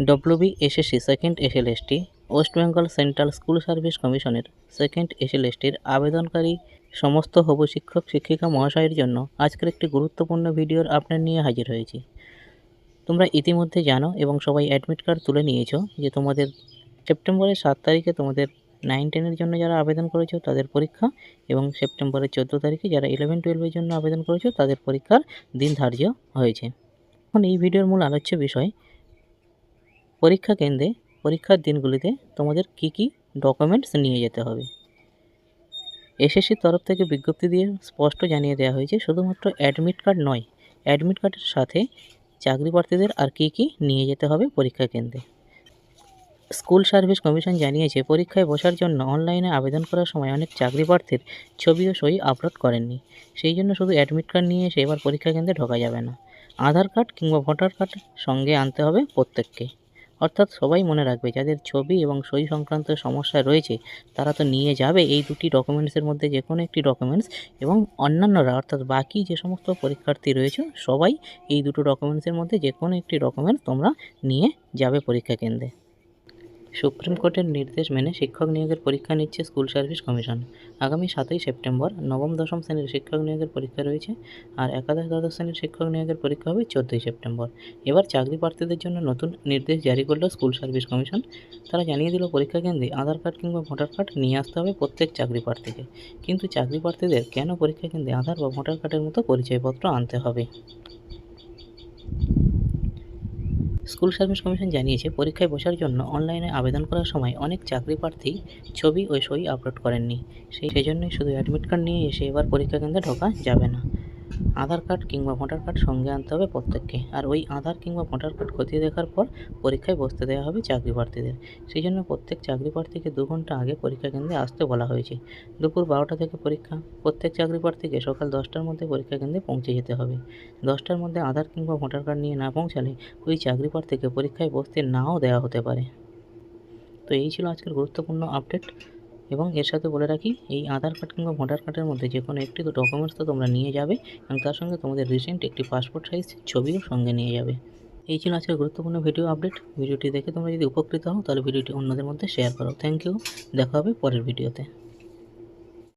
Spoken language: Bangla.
WBSSC second SLST West Bengal central school service কমিশনের সেকেন্ড SLSTর আবেদনকারী সমস্ত হবু শিক্ষক শিক্ষিকা মহাশয়ের জন্য আজকের একটি গুরুত্বপূর্ণ ভিডিওর আপডেট নিয়ে হাজির হয়েছি। তোমরা ইতিমধ্যে জানো এবং সবাই অ্যাডমিট কার্ড তুলে নিয়েছো যে তোমাদের সেপ্টেম্বরের 7 তারিখে তোমাদের 9-10 জন্য যারা আবেদন করেছো তাদের পরীক্ষা, এবং সেপ্টেম্বরের 14 তারিখে যারা 11-12 জন্য আবেদন করেছো তাদের পরীক্ষার দিন ধার্য হয়েছে। এখন এই ভিডিওর মূল আলোচ্য বিষয়, পরীক্ষা কেন্দ্রে পরীক্ষার দিনগুলিতে তোমাদের কি কি ডকুমেন্টস নিয়ে যেতে হবে। এসএসসির তরফ থেকে বিজ্ঞপ্তি দিয়ে স্পষ্ট জানিয়ে দেওয়া হয়েছে শুধুমাত্র অ্যাডমিট কার্ড নয়, অ্যাডমিট কার্ডের সাথে চাকরি প্রার্থীদের আর কি কি নিয়ে যেতে হবে পরীক্ষা কেন্দ্রে। স্কুল সার্ভিস কমিশন জানিয়েছে পরীক্ষায় বসার জন্য অনলাইনে আবেদন করার সময় অনেক চাকরি প্রার্থীর ছবি ও সই আপলোড করেননি, সেই জন্য শুধু অ্যাডমিট কার্ড নিয়ে এসে এবার পরীক্ষা কেন্দ্রে ঢোকা যাবে না। আধার কার্ড কিংবা ভোটার কার্ড সঙ্গে আনতে হবে প্রত্যেককে। অর্থাৎ সবাই মনে রাখবে যাদের ছবি এবং সই সংক্রান্ত সমস্যা রয়েছে তারা তো নিয়ে যাবে এই দুটি ডকুমেন্টসের মধ্যে যে কোনো একটি ডকুমেন্টস, এবং অন্যান্যরা অর্থাৎ বাকি যে সমস্ত পরীক্ষার্থী রয়েছে সবাই এই দুটো ডকুমেন্টসের মধ্যে যে কোনো একটি ডকুমেন্টস তোমরা নিয়ে যাবে পরীক্ষা কেন্দ্রে। সুপ্রিম কোর্টের নির্দেশ মেনে শিক্ষক নিয়োগের পরীক্ষা নিচ্ছে স্কুল সার্ভিস কমিশন। আগামী 7ই সেপ্টেম্বর নবম-দশম শ্রেণীর শিক্ষক নিয়োগের পরীক্ষা রয়েছে, আর একাদশ-দ্বাদশ শ্রেণীর শিক্ষক নিয়োগের পরীক্ষা হবে 14ই সেপ্টেম্বর। এবার চাকরি প্রার্থীদের জন্য নতুন নির্দেশ জারি করল স্কুল সার্ভিস কমিশন। তারা জানিয়ে দিল পরীক্ষা কেন্দ্রে আধার কার্ড কিংবা ভোটার কার্ড নিয়ে আসতে হবে প্রত্যেক চাকরি প্রার্থীকে। কিন্তু চাকরি প্রার্থীদের কেন পরীক্ষা কেন্দ্রে আধার বা ভোটার কার্ডের মতো পরিচয়পত্র আনতে হবে? স্কুল সার্ভিস কমিশন জানিয়েছে পরীক্ষায় বসার জন্য অনলাইনে আবেদন করার সময় অনেক চাকরি প্রার্থী ছবি ও সই আপলোড করেননি, সেই জন্যই শুধু অ্যাডমিট কার্ড নিয়ে এসে এবার পরীক্ষা কেন্দ্রে ঢোকা যাবে না। আধার কার্ড কিংবা ভোটার কার্ড সঙ্গে আনতে হবে প্রত্যেককে, আর ওই আধার কিংবা ভোটার কার্ড খতিয়ে দেখার পর পরীক্ষায় বসতে দেওয়া হবে চাকরি প্রার্থীদের। সেই জন্য প্রত্যেক চাকরি প্রার্থীকে 2 ঘন্টা আগে পরীক্ষা কেন্দ্রে আসতে বলা হয়েছে। দুপুর 12টা থেকে পরীক্ষা। প্রত্যেক চাকরি প্রার্থীকে সকাল 10টার মধ্যে পরীক্ষা কেন্দ্রে পৌঁছে যেতে হবে। 10টার মধ্যে আধার কিংবা ভোটার কার্ড নিয়ে না পৌঁছালে ওই চাকরি প্রার্থীকে পরীক্ষায় বসতে নাও দেওয়া হতে পারে। তো এই ছিল আজকের গুরুত্বপূর্ণ আপডেট, এবং এর সাথে বলে রাখি এই আধার কার্ড কিংবা ভোটার কার্ডের মধ্যে যে কোনো একটি ডকুমেন্টস তো তোমরা নিয়ে যাবে, এবং তার সঙ্গে তোমাদের রিসেন্ট একটি পাসপোর্ট সাইজ ছবিও সঙ্গে নিয়ে যাবে। এই ছিল আজকের গুরুত্বপূর্ণ ভিডিও আপডেট। ভিডিওটি দেখে তোমরা যদি উপকৃত হও তাহলে ভিডিওটি অন্যদের মধ্যে শেয়ার করো। থ্যাংক ইউ, দেখা হবে পরের ভিডিওতে।